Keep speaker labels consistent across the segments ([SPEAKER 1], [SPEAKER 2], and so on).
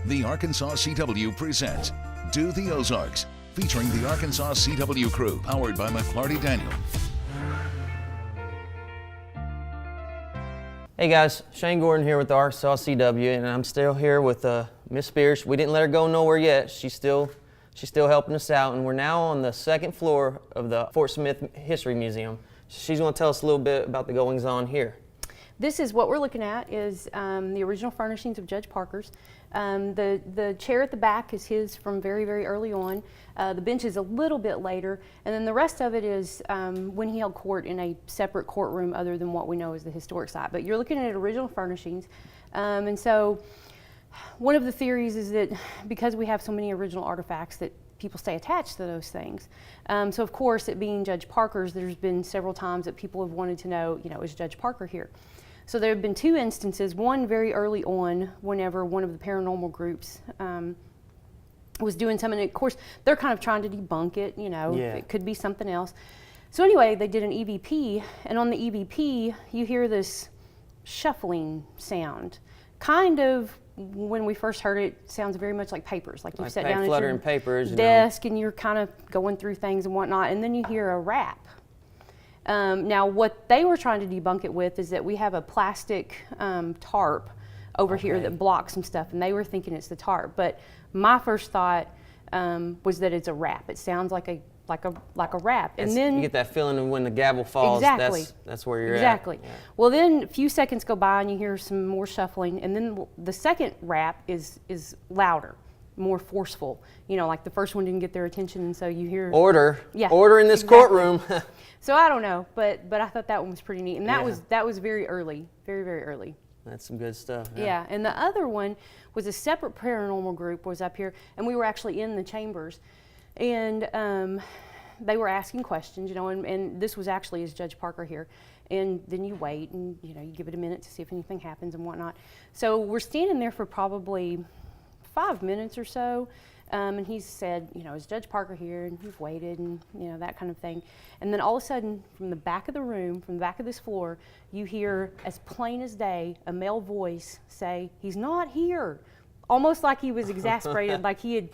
[SPEAKER 1] The Arkansas CW presents Do the Ozarks, featuring the Arkansas CW crew, powered by McClarty Daniel.
[SPEAKER 2] Hey guys, Shane Gordon here with the Arkansas CW, and I'm still here with Miss Spears. We didn't let her go nowhere yet. She's still helping us out, and we're now on the second floor of the Fort Smith History Museum. She's going to tell us a little bit about the goings-on here.
[SPEAKER 3] This is what we're looking at is the original furnishings of Judge Parker's. The chair at the back is his from very, very early on. The bench is a little bit later, and then the rest of it is when he held court in a separate courtroom other than what we know as the historic site. But you're looking at original furnishings, and so one of the theories is that because we have so many original artifacts that people stay attached to those things. So of course, it being Judge Parker's, there's been several times that people have wanted to know, is Judge Parker here? So there have been two instances, one very early on whenever one of the paranormal groups was doing something, and of course they're kind of trying to debunk it, It could be something else. So anyway, they did an EVP, and on the EVP you hear this shuffling sound. Kind of, when we first heard it, sounds very much like papers, like you sat down at your
[SPEAKER 2] papers,
[SPEAKER 3] desk and you're kind of going through things and whatnot, and then you hear a rap. Now, what they were trying to debunk it with is that we have a plastic tarp over here that blocks some stuff, and they were thinking it's the tarp. But my first thought was that it's a rap. It sounds like a rap, and then
[SPEAKER 2] you get that feeling when the gavel falls.
[SPEAKER 3] Exactly.
[SPEAKER 2] That's where you're
[SPEAKER 3] exactly.
[SPEAKER 2] at. Yeah.
[SPEAKER 3] Well, then a few seconds go by, and you hear some more shuffling, and then the second rap is louder, more forceful. Like the first one didn't get their attention, and so you hear
[SPEAKER 2] order.
[SPEAKER 3] Yeah,
[SPEAKER 2] order in this courtroom.
[SPEAKER 3] So I don't know, but I thought that one was pretty neat, and that was very early, very, very early.
[SPEAKER 2] That's some good stuff.
[SPEAKER 3] Yeah, and the other one was a separate paranormal group was up here, and we were actually in the chambers, and they were asking questions, and this was actually as Judge Parker here, and then you wait, and you give it a minute to see if anything happens and whatnot. So we're standing there for probably 5 minutes or so. And he said, is Judge Parker here? And we've waited and, that kind of thing. And then all of a sudden, from the back of the room, from the back of this floor, you hear, as plain as day, a male voice say, "He's not here." Almost like he was exasperated, like he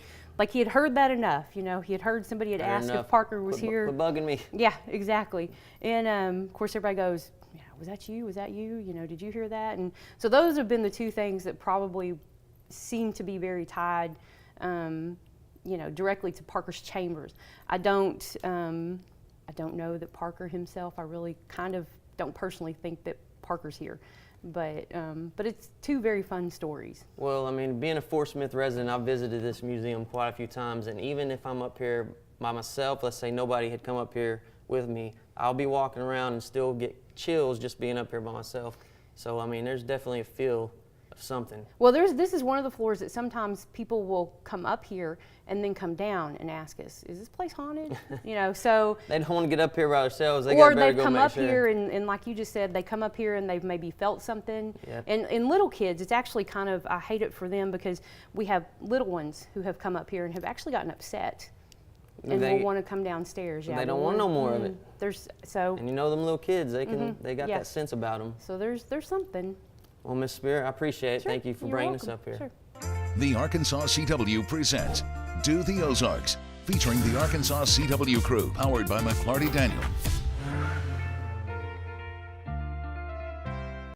[SPEAKER 3] had heard that enough. He had heard somebody had asked if Parker was here.
[SPEAKER 2] Quit bugging me.
[SPEAKER 3] Yeah, exactly. And of course, everybody goes, was that you? Was that you? Did you hear that? And so those have been the two things that probably seem to be very tied directly to Parker's chambers. I don't know that Parker himself. I really kind of don't personally think that Parker's here, but it's two very fun stories.
[SPEAKER 2] Well, being a Fort Smith resident, I've visited this museum quite a few times, and even if I'm up here by myself, let's say nobody had come up here with me, I'll be walking around and still get chills just being up here by myself. So there's definitely a feel of something.
[SPEAKER 3] Well, this is one of the floors that sometimes people will come up here and then come down and ask us, is this place haunted? So
[SPEAKER 2] they don't want to get up here by themselves.
[SPEAKER 3] Or they've come up here and like you just said, they come up here and they've maybe felt something.
[SPEAKER 2] Yep.
[SPEAKER 3] And little kids, it's actually kind of, I hate it for them because we have little ones who have come up here and have actually gotten upset and will want to come downstairs.
[SPEAKER 2] Yeah, they don't want no more of it.
[SPEAKER 3] And
[SPEAKER 2] them little kids, they got that sense about them.
[SPEAKER 3] So there's something.
[SPEAKER 2] Well, Ms. Spear, I appreciate it.
[SPEAKER 3] Sure.
[SPEAKER 2] Thank you for
[SPEAKER 3] You're
[SPEAKER 2] bringing
[SPEAKER 3] welcome.
[SPEAKER 2] us up here.
[SPEAKER 3] Sure.
[SPEAKER 1] The Arkansas CW presents Do the Ozarks, featuring the Arkansas CW crew, powered by McClarty Daniel.